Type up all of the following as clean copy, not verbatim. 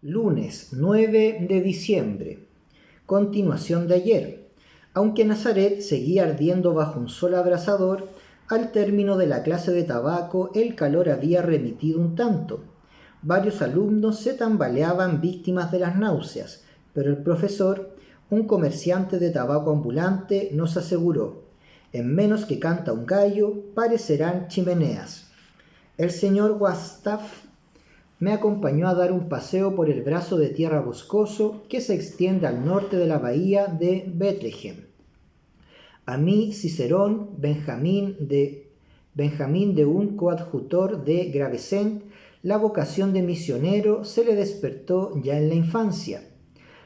Lunes 9 de diciembre. Continuación de ayer. Aunque Nazaret seguía ardiendo bajo un sol abrasador, al término de la clase de tabaco el calor había remitido un tanto. Varios alumnos se tambaleaban víctimas de las náuseas, pero el profesor, un comerciante de tabaco ambulante, nos aseguró: en menos que canta un gallo, parecerán chimeneas. El señor Wagstaff me acompañó a dar un paseo por el brazo de tierra boscoso que se extiende al norte de la bahía de Bethlehem. A mí, Cicerón, Benjamín de un coadjutor de Gravesend, la vocación de misionero se le despertó ya en la infancia.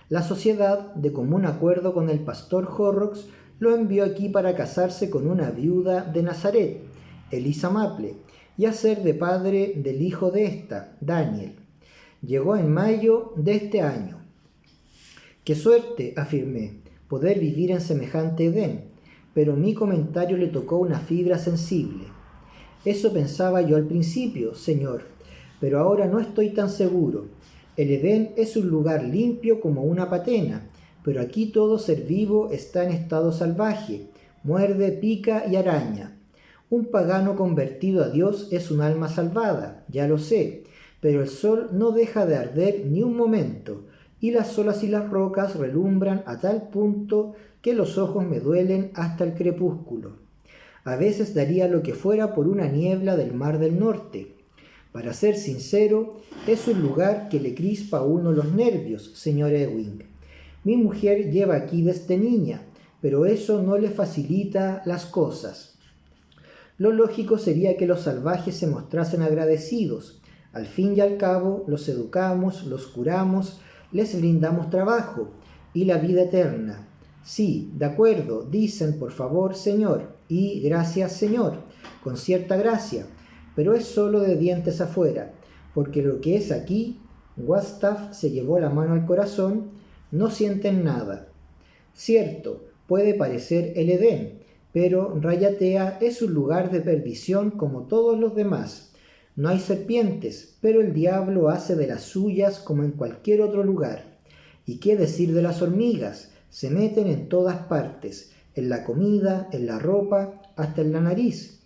La sociedad, de común acuerdo con el pastor Horrocks, lo envió aquí para casarse con una viuda de Nazaret, Elisa Maple, y hacer de padre del hijo de ésta, Daniel. Llegó en mayo de este año. «Qué suerte», afirmé, «poder vivir en semejante Edén», pero mi comentario le tocó una fibra sensible. «Eso pensaba yo al principio, señor, pero ahora no estoy tan seguro. El Edén es un lugar limpio como una patena, pero aquí todo ser vivo está en estado salvaje, muerde, pica y araña. Un pagano convertido a Dios es un alma salvada, ya lo sé, pero el sol no deja de arder ni un momento, y las olas y las rocas relumbran a tal punto que los ojos me duelen hasta el crepúsculo. A veces daría lo que fuera por una niebla del mar del norte. Para ser sincero, es un lugar que le crispa a uno los nervios, señor Ewing. Mi mujer lleva aquí desde niña, pero eso no le facilita las cosas. Lo lógico sería que los salvajes se mostrasen agradecidos. Al fin y al cabo, los educamos, los curamos, les brindamos trabajo y la vida eterna. Sí, de acuerdo, dicen por favor, señor, y gracias, señor, con cierta gracia, pero es solo de dientes afuera, porque lo que es aquí, Wagstaff se llevó la mano al corazón, no sienten nada. Cierto, puede parecer el Edén, pero Rayatea es un lugar de perdición como todos los demás. No hay serpientes, pero el diablo hace de las suyas como en cualquier otro lugar. ¿Y qué decir de las hormigas? Se meten en todas partes, en la comida, en la ropa, hasta en la nariz.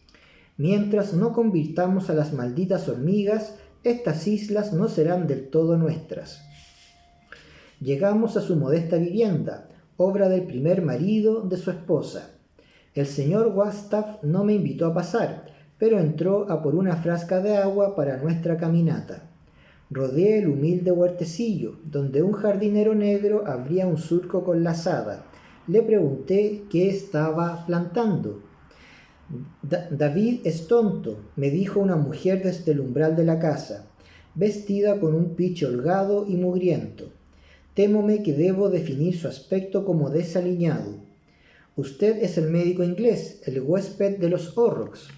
Mientras no convirtamos a las malditas hormigas, estas islas no serán del todo nuestras. Llegamos a su modesta vivienda, obra del primer marido de su esposa. El señor Wagstaff no me invitó a pasar, pero entró a por una frasca de agua para nuestra caminata. Rodeé el humilde huertecillo, donde un jardinero negro abría un surco con la azada. Le pregunté qué estaba plantando. David es tonto, me dijo una mujer desde el umbral de la casa, vestida con un piche holgado y mugriento. Témome que debo definir su aspecto como desaliñado. Usted es el médico inglés, el huésped de los Horrocks.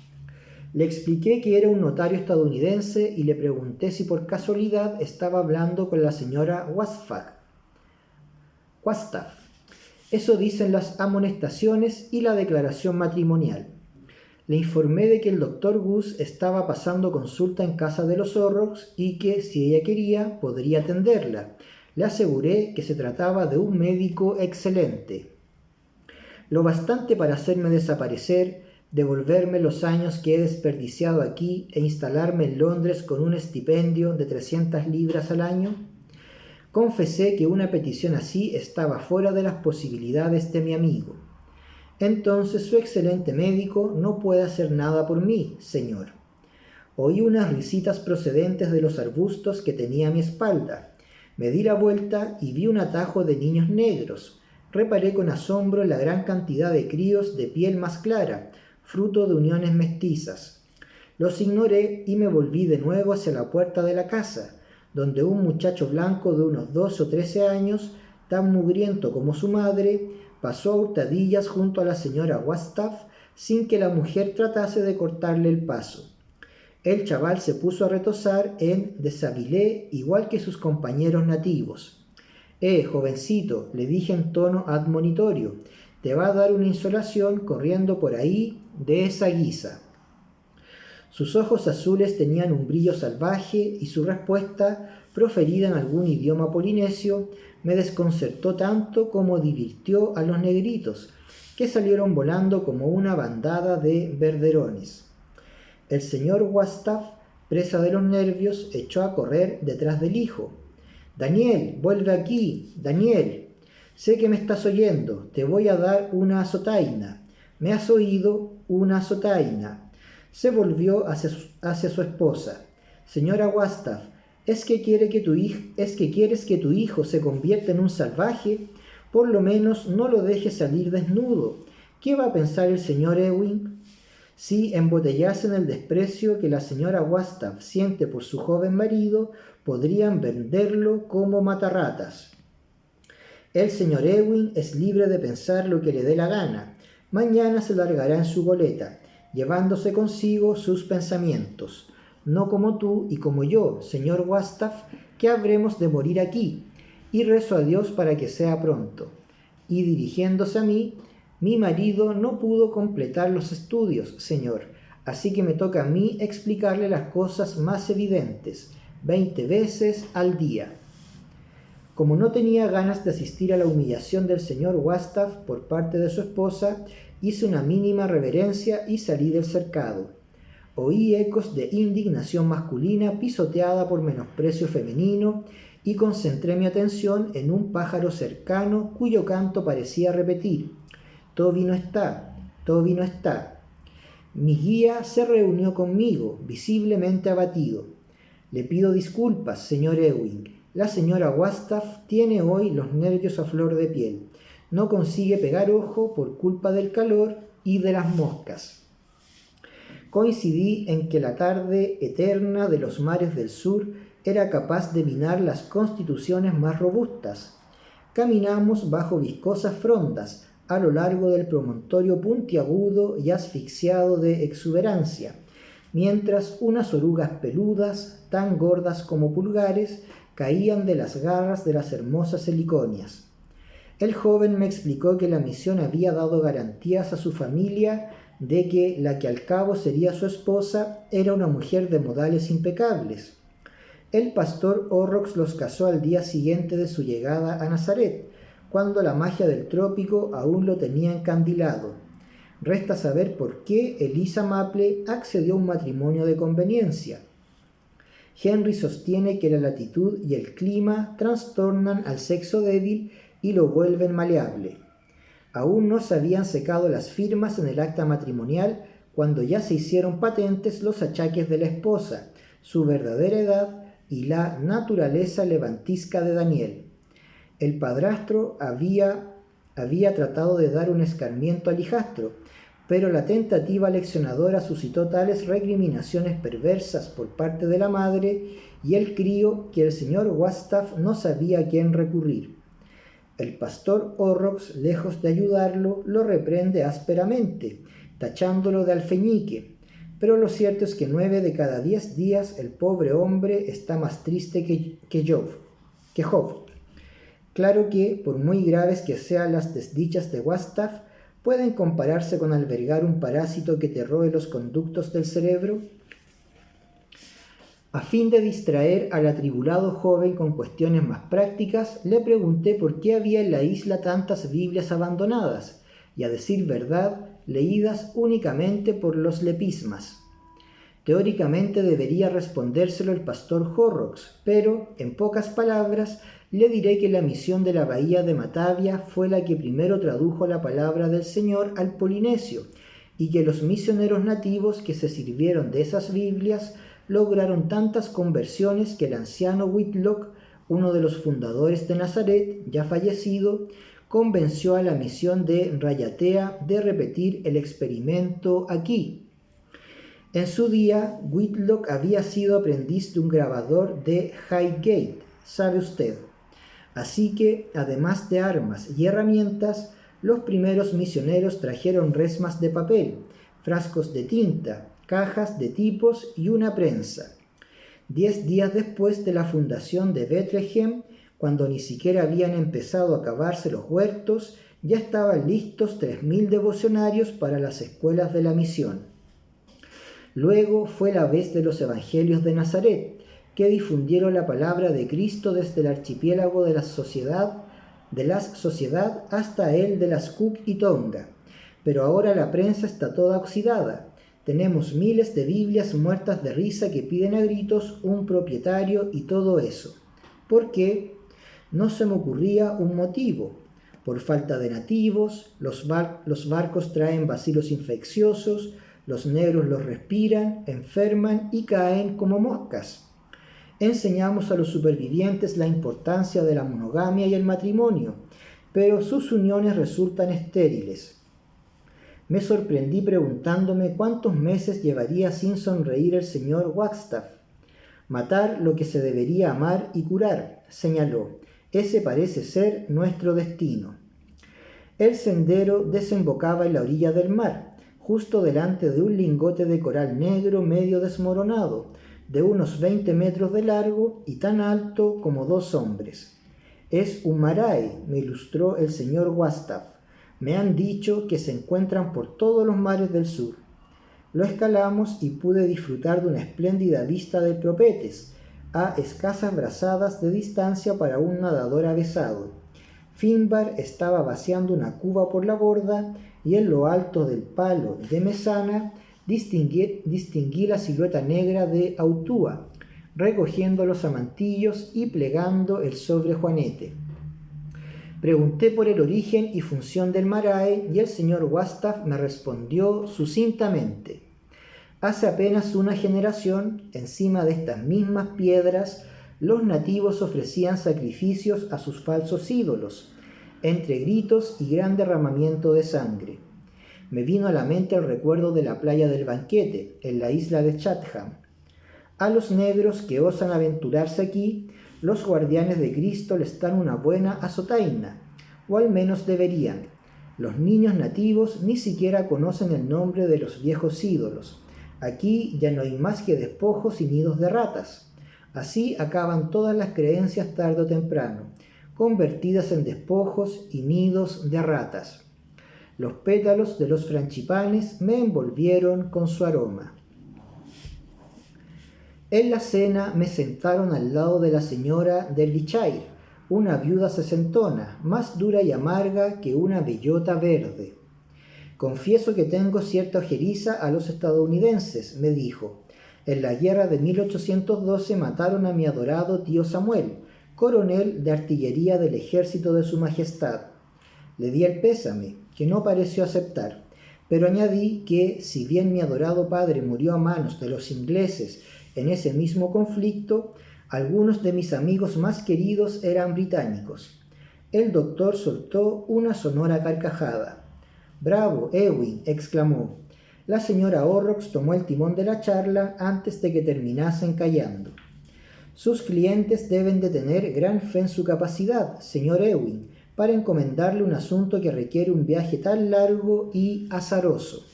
Le expliqué que era un notario estadounidense y le pregunté si por casualidad estaba hablando con la señora Wagstaff. Eso dicen las amonestaciones y la declaración matrimonial. Le informé de que el doctor Goose estaba pasando consulta en casa de los Horrocks y que, si ella quería, podría atenderla. Le aseguré que se trataba de un médico excelente. Lo bastante para hacerme desaparecer, devolverme los años que he desperdiciado aquí e instalarme en Londres con un estipendio de 300 libras al año. Confesé que una petición así estaba fuera de las posibilidades de mi amigo. Entonces su excelente médico no puede hacer nada por mí, señor. Oí unas risitas procedentes de los arbustos que tenía a mi espalda. Me di la vuelta y vi un atajo de niños negros. Reparé con asombro la gran cantidad de críos de piel más clara, fruto de uniones mestizas. Los ignoré y me volví de nuevo hacia la puerta de la casa, donde un muchacho blanco de unos 12 o 13 años, tan mugriento como su madre, pasó a hurtadillas junto a la señora Wagstaff sin que la mujer tratase de cortarle el paso. El chaval se puso a retozar en deshabilé igual que sus compañeros nativos. Jovencito», le dije en tono admonitorio, «te va a dar una insolación corriendo por ahí de esa guisa». Sus ojos azules tenían un brillo salvaje y su respuesta proferida en algún idioma polinesio, me desconcertó tanto como divirtió a los negritos, que salieron volando como una bandada de verderones. El señor Wastaf, presa de los nervios, echó a correr detrás del hijo. «Daniel, vuelve aquí, Daniel. Sé que me estás oyendo, te voy a dar una azotaina. ¿Me has oído? Una azotaina». Se volvió hacia su esposa. «Señora Wastaf, ¿es que quieres que tu hijo se convierta en un salvaje? Por lo menos no lo dejes salir desnudo. ¿Qué va a pensar el señor Ewing?» Si embotellasen el desprecio que la señora Wastaf siente por su joven marido, podrían venderlo como matarratas. El señor Ewing es libre de pensar lo que le dé la gana. Mañana se largará en su goleta, llevándose consigo sus pensamientos. No como tú y como yo, señor Wastaf, que habremos de morir aquí, y rezo a Dios para que sea pronto. Y dirigiéndose a mí, mi marido no pudo completar los estudios, señor, así que me toca a mí explicarle las cosas más evidentes, 20 veces al día. Como no tenía ganas de asistir a la humillación del señor Wastaf por parte de su esposa, hice una mínima reverencia y salí del cercado. Oí ecos de indignación masculina pisoteada por menosprecio femenino y concentré mi atención en un pájaro cercano cuyo canto parecía repetir: «Toby no está, Toby no está». Mi guía se reunió conmigo, visiblemente abatido. «Le pido disculpas, señor Ewing. La señora Wastaf tiene hoy los nervios a flor de piel. No consigue pegar ojo por culpa del calor y de las moscas». Coincidí en que la tarde eterna de los mares del sur era capaz de minar las constituciones más robustas. Caminamos bajo viscosas frondas, a lo largo del promontorio puntiagudo y asfixiado de exuberancia, mientras unas orugas peludas, tan gordas como pulgares, caían de las garras de las hermosas heliconias. El joven me explicó que la misión había dado garantías a su familia de que la que al cabo sería su esposa era una mujer de modales impecables. El pastor Horrocks los casó al día siguiente de su llegada a Nazaret, cuando la magia del trópico aún lo tenía encandilado. Resta saber por qué Eliza Maple accedió a un matrimonio de conveniencia. Henry sostiene que la latitud y el clima trastornan al sexo débil y lo vuelven maleable. Aún no se habían secado las firmas en el acta matrimonial cuando ya se hicieron patentes los achaques de la esposa, su verdadera edad y la naturaleza levantisca de Daniel. El padrastro había tratado de dar un escarmiento al hijastro, pero la tentativa leccionadora suscitó tales recriminaciones perversas por parte de la madre y el crío que el señor Wastaf no sabía a quién recurrir. El pastor Horrocks, lejos de ayudarlo, lo reprende ásperamente, tachándolo de alfeñique, pero lo cierto es que 9 de cada 10 días el pobre hombre está más triste que Job. Claro que, por muy graves que sean las desdichas de Wastaf, ¿pueden compararse con albergar un parásito que te roe los conductos del cerebro? A fin de distraer al atribulado joven con cuestiones más prácticas, le pregunté por qué había en la isla tantas Biblias abandonadas, y a decir verdad, leídas únicamente por los lepismas. Teóricamente debería respondérselo el pastor Horrocks, pero, en pocas palabras, le diré que la misión de la bahía de Matavia fue la que primero tradujo la palabra del Señor al polinesio, y que los misioneros nativos que se sirvieron de esas Biblias lograron tantas conversiones que el anciano Whitlock, uno de los fundadores de Nazaret, ya fallecido, convenció a la misión de Rayatea de repetir el experimento aquí. En su día, Whitlock había sido aprendiz de un grabador de Highgate, sabe usted. Así que, además de armas y herramientas, los primeros misioneros trajeron resmas de papel, frascos de tinta, cajas de tipos y una prensa. 10 días después de la fundación de Bethlehem, cuando ni siquiera habían empezado a cavarse los huertos, ya estaban listos 3.000 devocionarios para las escuelas de la misión. Luego fue la vez de los evangelios de Nazaret, que difundieron la palabra de Cristo desde el archipiélago de la sociedad hasta el de las Cook y Tonga. Pero ahora la prensa está toda oxidada. Tenemos miles de Biblias muertas de risa que piden a gritos un propietario y todo eso. ¿Por qué? No se me ocurría un motivo. Por falta de nativos, los barcos traen bacilos infecciosos, los negros los respiran, enferman y caen como moscas. Enseñamos a los supervivientes la importancia de la monogamia y el matrimonio, pero sus uniones resultan estériles. Me sorprendí preguntándome cuántos meses llevaría sin sonreír el señor Wagstaff. Matar lo que se debería amar y curar, señaló. Ese parece ser nuestro destino. El sendero desembocaba en la orilla del mar, justo delante de un lingote de coral negro medio desmoronado, de unos 20 metros de largo y tan alto como 2 hombres. Es un marae, me ilustró el señor Wagstaff. Me han dicho que se encuentran por todos los mares del sur. Lo escalamos y pude disfrutar de una espléndida vista del Propetes, a escasas brazadas de distancia para un nadador avesado. Finbar estaba vaciando una cuba por la borda y en lo alto del palo de mesana distinguí la silueta negra de Autúa, recogiendo los amantillos y plegando el sobrejuanete. Pregunté por el origen y función del marae y el señor Wagstaff me respondió sucintamente. Hace apenas una generación, encima de estas mismas piedras, los nativos ofrecían sacrificios a sus falsos ídolos, entre gritos y gran derramamiento de sangre. Me vino a la mente el recuerdo de la playa del Banquete, en la isla de Chatham. A los negros que osan aventurarse aquí, los guardianes de Cristo les dan una buena azotaina, o al menos deberían. Los niños nativos ni siquiera conocen el nombre de los viejos ídolos. Aquí ya no hay más que despojos y nidos de ratas. Así acaban todas las creencias tarde o temprano, convertidas en despojos y nidos de ratas. Los pétalos de los franchipanes me envolvieron con su aroma. En la cena me sentaron al lado de la señora Derbyshire, una viuda sesentona, más dura y amarga que una bellota verde. Confieso que tengo cierta ojeriza a los estadounidenses, me dijo. En la guerra de 1812 mataron a mi adorado tío Samuel, coronel de artillería del ejército de su majestad. Le di el pésame, que no pareció aceptar, pero añadí que, si bien mi adorado padre murió a manos de los ingleses en ese mismo conflicto, algunos de mis amigos más queridos eran británicos. El doctor soltó una sonora carcajada. «¡Bravo, Ewing!», exclamó. La señora Horrocks tomó el timón de la charla antes de que terminasen callando. «Sus clientes deben de tener gran fe en su capacidad, señor Ewing, para encomendarle un asunto que requiere un viaje tan largo y azaroso».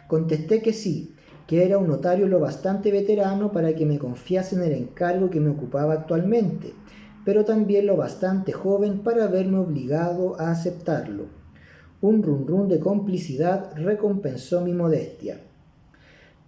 Contesté que sí, que era un notario lo bastante veterano para que me confiasen el encargo que me ocupaba actualmente, pero también lo bastante joven para verme obligado a aceptarlo. Un rum de complicidad recompensó mi modestia.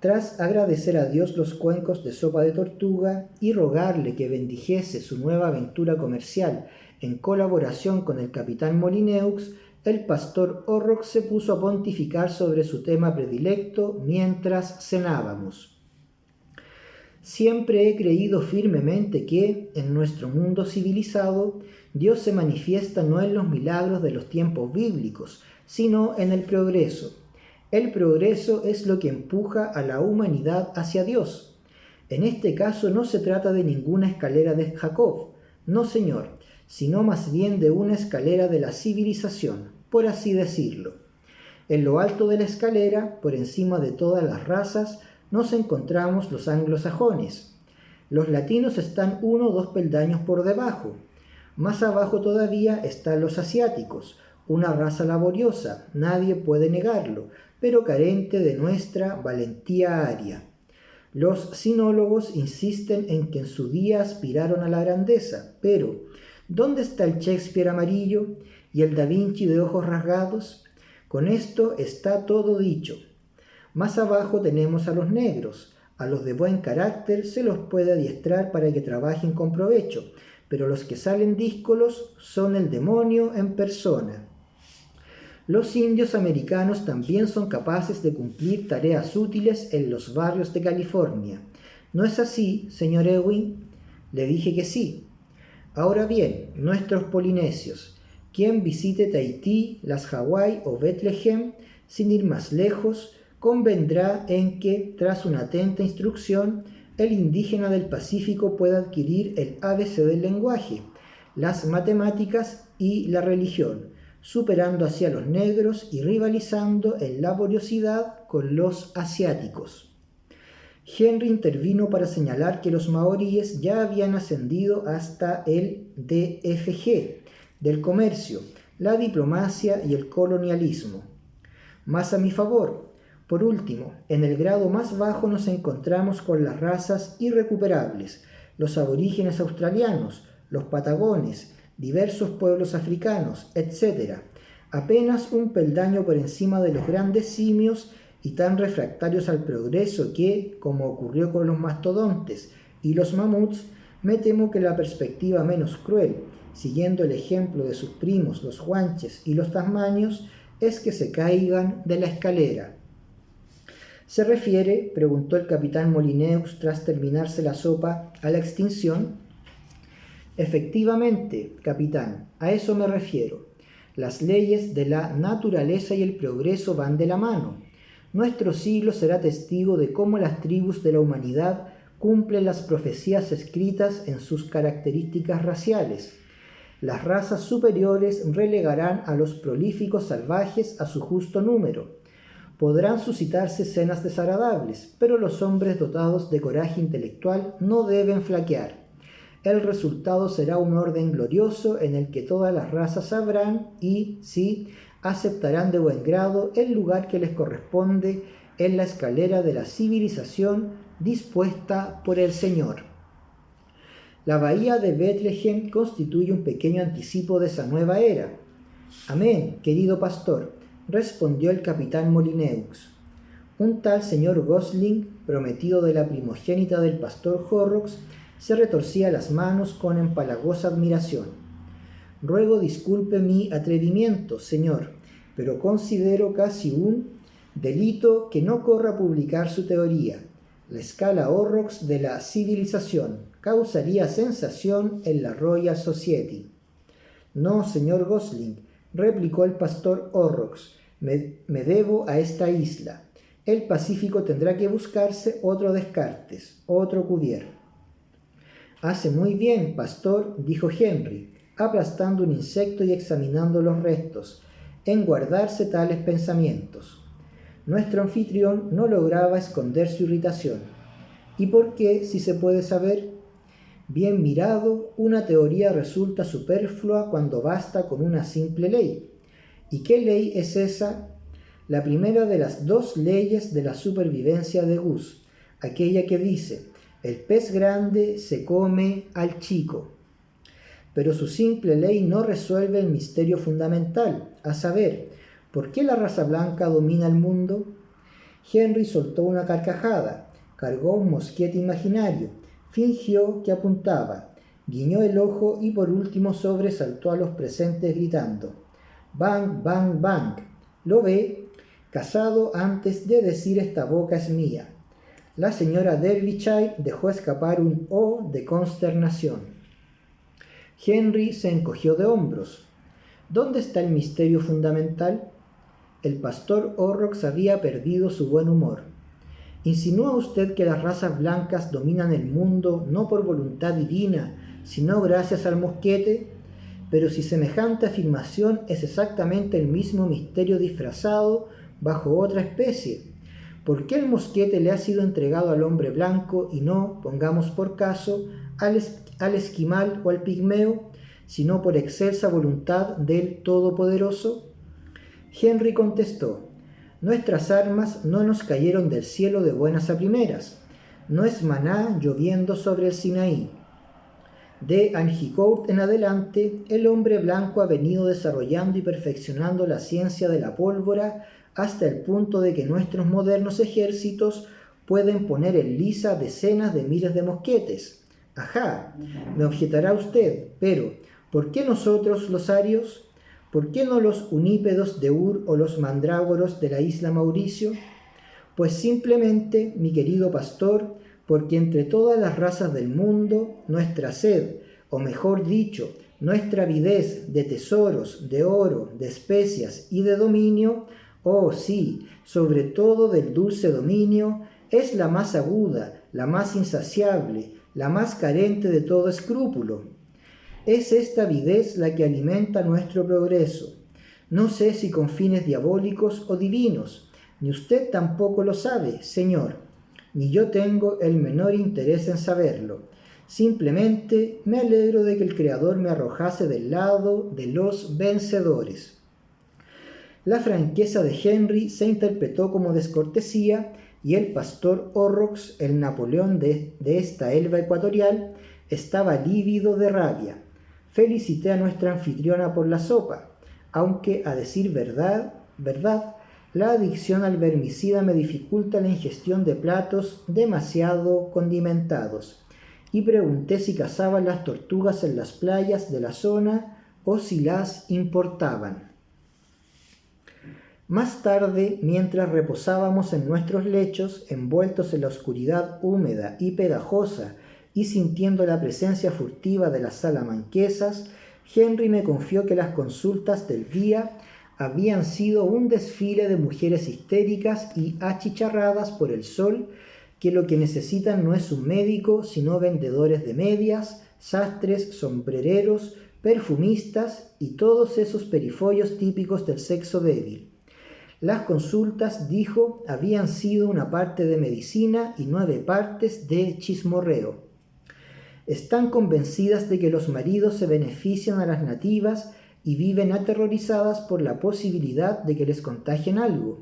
Tras agradecer a Dios los cuencos de sopa de tortuga y rogarle que bendijese su nueva aventura comercial en colaboración con el capitán Molineux, el pastor Horrocks se puso a pontificar sobre su tema predilecto mientras cenábamos. Siempre he creído firmemente que, en nuestro mundo civilizado, Dios se manifiesta no en los milagros de los tiempos bíblicos, sino en el progreso. El progreso es lo que empuja a la humanidad hacia Dios. En este caso no se trata de ninguna escalera de Jacob, no señor, sino más bien de una escalera de la civilización, por así decirlo. En lo alto de la escalera, por encima de todas las razas, nos encontramos los anglosajones. Los latinos están 1 o 2 peldaños por debajo. Más abajo todavía están los asiáticos, una raza laboriosa, nadie puede negarlo, pero carente de nuestra valentía aria. Los sinólogos insisten en que en su día aspiraron a la grandeza, pero ¿dónde está el Shakespeare amarillo y el Da Vinci de ojos rasgados? Con esto está todo dicho. Más abajo tenemos a los negros, A los de buen carácter se los puede adiestrar para que trabajen con provecho, pero los que salen díscolos son el demonio en persona. Los indios americanos también son capaces de cumplir tareas útiles en los barrios de California. ¿No es así, señor Ewing? Le dije que sí. Ahora bien, nuestros polinesios, quien visite Tahití, las Hawái o Bethlehem, sin ir más lejos, convendrá en que, tras una atenta instrucción, el indígena del Pacífico pueda adquirir el ABC del lenguaje, las matemáticas y la religión, superando así a los negros y rivalizando en laboriosidad con los asiáticos. Henry intervino para señalar que los maoríes ya habían ascendido hasta el DFG, del comercio, la diplomacia y el colonialismo. Más a mi favor, por último, en el grado más bajo nos encontramos con las razas irrecuperables, los aborígenes australianos, los patagones, diversos pueblos africanos, etc., apenas un peldaño por encima de los grandes simios y tan refractarios al progreso que, como ocurrió con los mastodontes y los mamuts, me temo que la perspectiva menos cruel, siguiendo el ejemplo de sus primos los guanches y los tasmanios, es que se caigan de la escalera. ¿Se refiere, preguntó el capitán Molineux tras terminarse la sopa, a la extinción? Efectivamente, capitán, a eso me refiero. Las leyes de la naturaleza y el progreso van de la mano. Nuestro siglo será testigo de cómo las tribus de la humanidad cumplen las profecías escritas en sus características raciales. Las razas superiores relegarán a los prolíficos salvajes a su justo número. Podrán suscitarse escenas desagradables, pero los hombres dotados de coraje intelectual no deben flaquear. El resultado será un orden glorioso en el que todas las razas sabrán y, sí, aceptarán de buen grado el lugar que les corresponde en la escalera de la civilización dispuesta por el Señor. La bahía de Bethlehem constituye un pequeño anticipo de esa nueva era. Amén, querido pastor, respondió el capitán Molineux. Un tal señor Gosling, prometido de la primogénita del pastor Horrocks, se retorcía las manos con empalagosa admiración. Ruego disculpe mi atrevimiento, señor, pero considero casi un delito que no corra publicar su teoría. La escala Horrocks de la civilización causaría sensación en la Royal Society. No, señor Gosling, replicó el pastor Horrocks, me debo a esta isla. El Pacífico tendrá que buscarse otro Descartes, otro Cuvier. Hace muy bien, pastor, dijo Henry, aplastando un insecto y examinando los restos, en guardarse tales pensamientos. Nuestro anfitrión no lograba esconder su irritación. ¿Y por qué, si se puede saber? Bien mirado, una teoría resulta superflua cuando basta con una simple ley. ¿Y qué ley es esa? La primera de las dos leyes de la supervivencia de Gus, aquella que dice, el pez grande se come al chico. Pero su simple ley no resuelve el misterio fundamental, a saber, ¿por qué la raza blanca domina el mundo? Henry soltó una carcajada, cargó un mosquete imaginario, fingió que apuntaba, guiñó el ojo y por último sobresaltó a los presentes gritando, «Bang, bang, bang! ¿Lo ve? Casado antes de decir esta boca es mía». La señora Derbyshire dejó escapar un «oh» de consternación. Henry se encogió de hombros. ¿Dónde está el misterio fundamental? El pastor Horrocks había perdido su buen humor. ¿Insinúa usted que las razas blancas dominan el mundo no por voluntad divina, sino gracias al mosquete? Pero si semejante afirmación es exactamente el mismo misterio disfrazado bajo otra especie, ¿por qué el mosquete le ha sido entregado al hombre blanco y no, pongamos por caso, al esquimal o al pigmeo, sino por excelsa voluntad del Todopoderoso? Henry contestó, nuestras armas no nos cayeron del cielo de buenas a primeras, no es maná lloviendo sobre el Sinaí. De Agincourt en adelante, el hombre blanco ha venido desarrollando y perfeccionando la ciencia de la pólvora hasta el punto de que nuestros modernos ejércitos pueden poner en liza decenas de miles de mosquetes. Ajá, me objetará usted, pero ¿por qué nosotros los arios? ¿Por qué no los unípedos de Ur o los mandrágoros de la isla Mauricio? Pues simplemente, mi querido pastor, porque entre todas las razas del mundo, nuestra sed, o mejor dicho, nuestra avidez de tesoros, de oro, de especias y de dominio, oh sí, sobre todo del dulce dominio, es la más aguda, la más insaciable, la más carente de todo escrúpulo. Es esta avidez la que alimenta nuestro progreso. No sé si con fines diabólicos o divinos, ni usted tampoco lo sabe, Señor, ni yo tengo el menor interés en saberlo. Simplemente me alegro de que el Creador me arrojase del lado de los vencedores. La franqueza de Henry se interpretó como descortesía y el pastor Horrocks, el Napoleón de esta elba ecuatorial, estaba lívido de rabia. Felicité a nuestra anfitriona por la sopa, aunque, a decir verdad, la adicción al vermicida me dificulta la ingestión de platos demasiado condimentados, y pregunté si cazaban las tortugas en las playas de la zona o si las importaban. Más tarde, mientras reposábamos en nuestros lechos, envueltos en la oscuridad húmeda y pegajosa y sintiendo la presencia furtiva de las salamanquesas, Henry me confió que las consultas del día habían sido un desfile de mujeres histéricas y achicharradas por el sol, que lo que necesitan no es un médico, sino vendedores de medias, sastres, sombrereros, perfumistas y todos esos perifollos típicos del sexo débil. Las consultas, dijo, habían sido una parte de medicina y 9 partes de chismorreo. Están convencidas de que los maridos se benefician a las nativas y viven aterrorizadas por la posibilidad de que les contagien algo,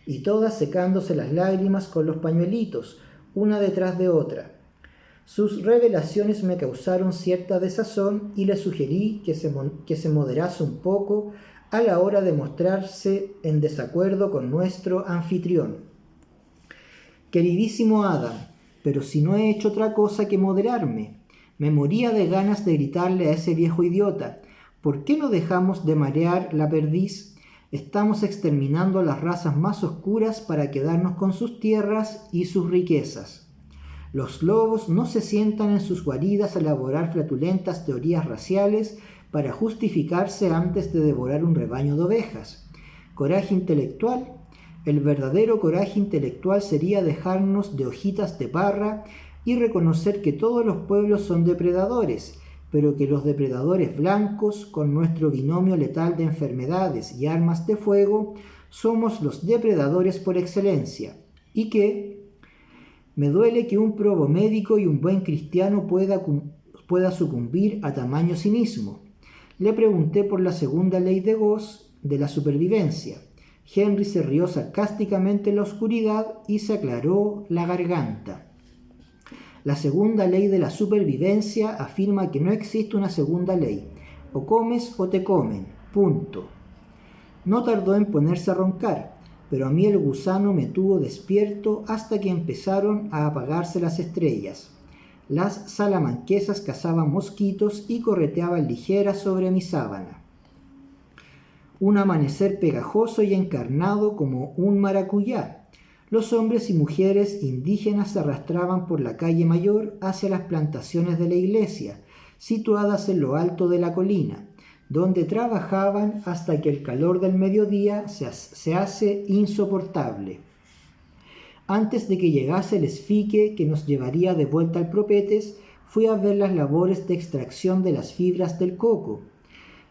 y todas secándose las lágrimas con los pañuelitos, una detrás de otra. Sus revelaciones me causaron cierta desazón y le sugerí que se moderase un poco a la hora de mostrarse en desacuerdo con nuestro anfitrión. Queridísimo Adam, pero si no he hecho otra cosa que moderarme. Me moría de ganas de gritarle a ese viejo idiota: ¿por qué no dejamos de marear la perdiz? Estamos exterminando a las razas más oscuras para quedarnos con sus tierras y sus riquezas. Los lobos no se sientan en sus guaridas a elaborar flatulentas teorías raciales para justificarse antes de devorar un rebaño de ovejas. ¿Coraje intelectual? El verdadero coraje intelectual sería dejarnos de hojitas de parra y reconocer que todos los pueblos son depredadores, pero que los depredadores blancos, con nuestro binomio letal de enfermedades y armas de fuego, somos los depredadores por excelencia, y que me duele que un probo médico y un buen cristiano pueda sucumbir a tamaño cinismo. Le pregunté por la segunda ley de Gauss de la supervivencia. Henry se rió sarcásticamente en la oscuridad y se aclaró la garganta. La segunda ley de la supervivencia afirma que no existe una segunda ley. O comes o te comen. Punto. No tardó en ponerse a roncar, pero a mí el gusano me tuvo despierto hasta que empezaron a apagarse las estrellas. Las salamanquesas cazaban mosquitos y correteaban ligeras sobre mi sábana. Un amanecer pegajoso y encarnado como un maracuyá. Los hombres y mujeres indígenas se arrastraban por la calle mayor hacia las plantaciones de la iglesia, situadas en lo alto de la colina, donde trabajaban hasta que el calor del mediodía se hace insoportable. Antes de que llegase el esfique que nos llevaría de vuelta al Propetes, fui a ver las labores de extracción de las fibras del coco.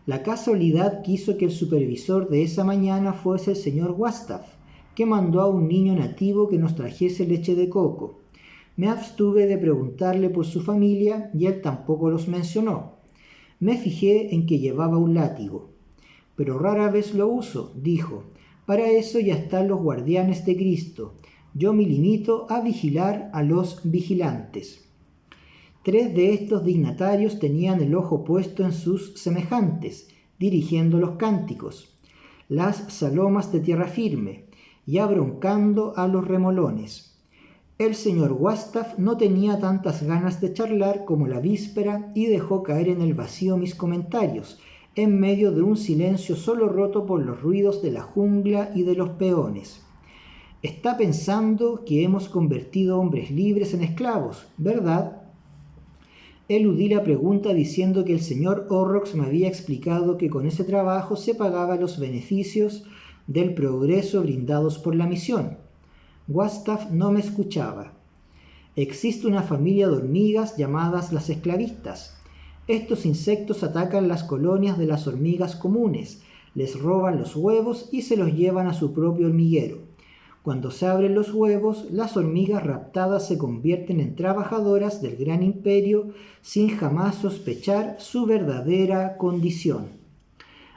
La casualidad quiso que el supervisor de esa mañana fuese el señor Wastaf, que mandó a un niño nativo que nos trajese leche de coco. Me abstuve de preguntarle por su familia y él tampoco los mencionó. Me fijé en que llevaba un látigo. Pero rara vez lo uso, dijo. Para eso ya están los guardianes de Cristo. Yo me limito a vigilar a los vigilantes. 3 de estos dignatarios tenían el ojo puesto en sus semejantes, dirigiendo los cánticos, las salomas de tierra firme, y abroncando a los remolones. El señor Wastaf no tenía tantas ganas de charlar como la víspera y dejó caer en el vacío mis comentarios, en medio de un silencio solo roto por los ruidos de la jungla y de los peones. Está pensando que hemos convertido hombres libres en esclavos, ¿verdad? Eludí la pregunta diciendo que el señor Horrocks me había explicado que con ese trabajo se pagaban los beneficios del progreso brindados por la misión. Wastaf no me escuchaba. Existe una familia de hormigas llamadas las esclavistas. Estos insectos atacan las colonias de las hormigas comunes, les roban los huevos y se los llevan a su propio hormiguero. Cuando se abren los huevos, las hormigas raptadas se convierten en trabajadoras del gran imperio sin jamás sospechar su verdadera condición.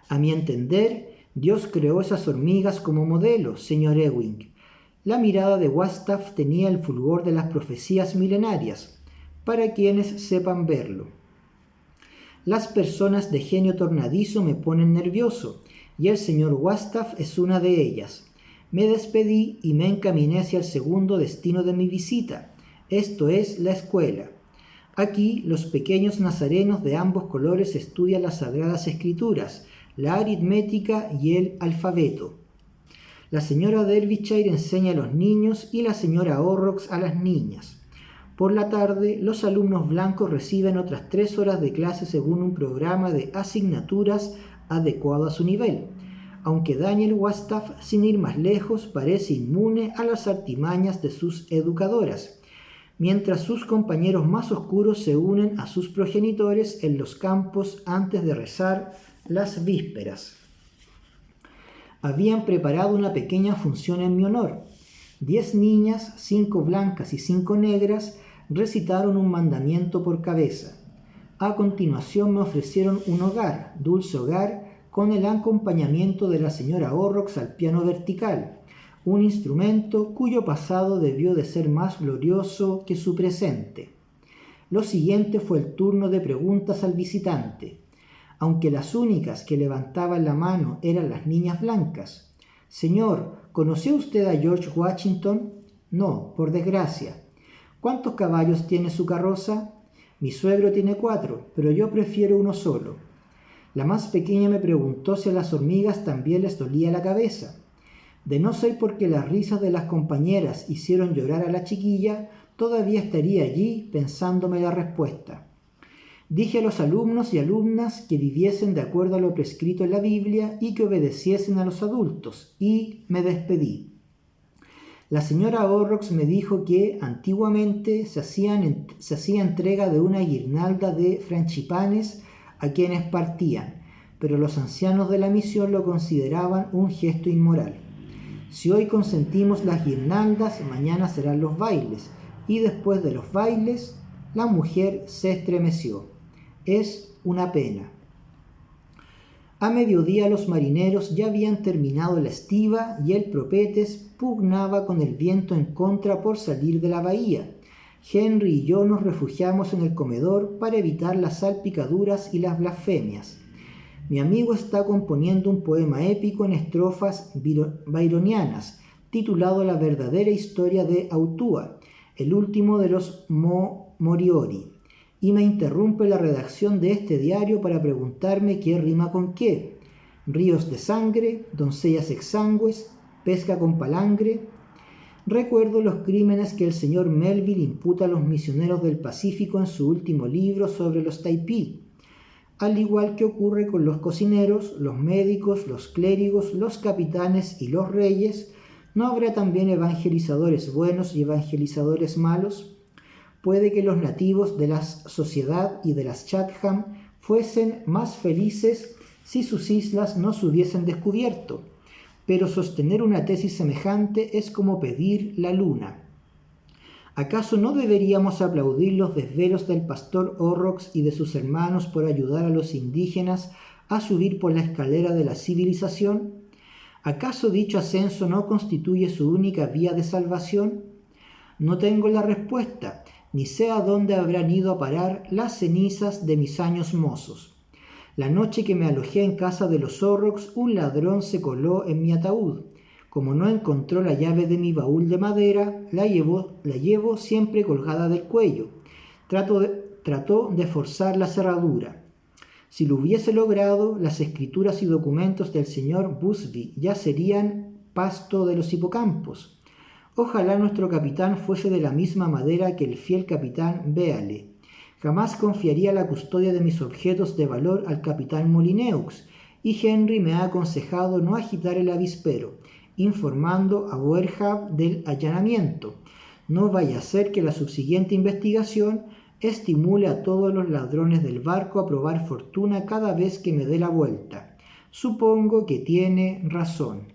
A mi entender, Dios creó esas hormigas como modelo, señor Ewing. La mirada de Wastaf tenía el fulgor de las profecías milenarias, para quienes sepan verlo. Las personas de genio tornadizo me ponen nervioso, y el señor Wastaf es una de ellas. Me despedí y me encaminé hacia el segundo destino de mi visita, esto es, la escuela. Aquí los pequeños nazarenos de ambos colores estudian las sagradas escrituras, la aritmética y el alfabeto. La señora Derbyshire enseña a los niños y la señora Horrocks a las niñas. Por la tarde, los alumnos blancos reciben otras 3 horas de clase según un programa de asignaturas adecuado a su nivel, aunque Daniel Wastaf, sin ir más lejos, parece inmune a las artimañas de sus educadoras, mientras sus compañeros más oscuros se unen a sus progenitores en los campos antes de rezar las vísperas. Habían preparado una pequeña función en mi honor. 10 niñas, 5 blancas y 5 negras, recitaron un mandamiento por cabeza. A continuación me ofrecieron un hogar, dulce hogar, con el acompañamiento de la señora Horrocks al piano vertical, un instrumento cuyo pasado debió de ser más glorioso que su presente. Lo siguiente fue el turno de preguntas al visitante, aunque las únicas que levantaban la mano eran las niñas blancas. Señor, ¿conoció usted a George Washington? No, por desgracia. ¿Cuántos caballos tiene su carroza? Mi suegro tiene 4, pero yo prefiero uno solo. La más pequeña me preguntó si a las hormigas también les dolía la cabeza. De no ser porque las risas de las compañeras hicieron llorar a la chiquilla, todavía estaría allí pensándome la respuesta. Dije a los alumnos y alumnas que viviesen de acuerdo a lo prescrito en la Biblia y que obedeciesen a los adultos, y me despedí. La señora Horrocks me dijo que antiguamente se hacía entrega de una guirnalda de franchipanes a quienes partían, pero los ancianos de la misión lo consideraban un gesto inmoral. Si hoy consentimos las guirnaldas, mañana serán los bailes, y después de los bailes, la mujer se estremeció. Es una pena. A mediodía los marineros ya habían terminado la estiba y el Propetes pugnaba con el viento en contra por salir de la bahía. Henry y yo nos refugiamos en el comedor para evitar las salpicaduras y las blasfemias. Mi amigo está componiendo un poema épico en estrofas byronianas, titulado La verdadera historia de Autua, el último de los Moriori, y me interrumpe la redacción de este diario para preguntarme qué rima con qué. Ríos de sangre, doncellas exangües, pesca con palangre. Recuerdo los crímenes que el señor Melville imputa a los misioneros del Pacífico en su último libro sobre los Taipí. Al igual que ocurre con los cocineros, los médicos, los clérigos, los capitanes y los reyes, ¿no habrá también evangelizadores buenos y evangelizadores malos? Puede que los nativos de la sociedad y de las Chatham fuesen más felices si sus islas no se hubiesen descubierto, pero sostener una tesis semejante es como pedir la luna. ¿Acaso no deberíamos aplaudir los desvelos del pastor Horrocks y de sus hermanos por ayudar a los indígenas a subir por la escalera de la civilización? ¿Acaso dicho ascenso no constituye su única vía de salvación? No tengo la respuesta, ni sé a dónde habrán ido a parar las cenizas de mis años mozos. La noche que me alojé en casa de los Horrocks, un ladrón se coló en mi ataúd. Como no encontró la llave de mi baúl de madera, la llevo siempre colgada del cuello. Trató de forzar la cerradura. Si lo hubiese logrado, las escrituras y documentos del señor Busby ya serían pasto de los hipocampos. Ojalá nuestro capitán fuese de la misma madera que el fiel capitán Beale. Jamás confiaría la custodia de mis objetos de valor al capitán Molineux, y Henry me ha aconsejado no agitar el avispero, informando a Boerhaave del allanamiento. No vaya a ser que la subsiguiente investigación estimule a todos los ladrones del barco a probar fortuna cada vez que me dé la vuelta. Supongo que tiene razón.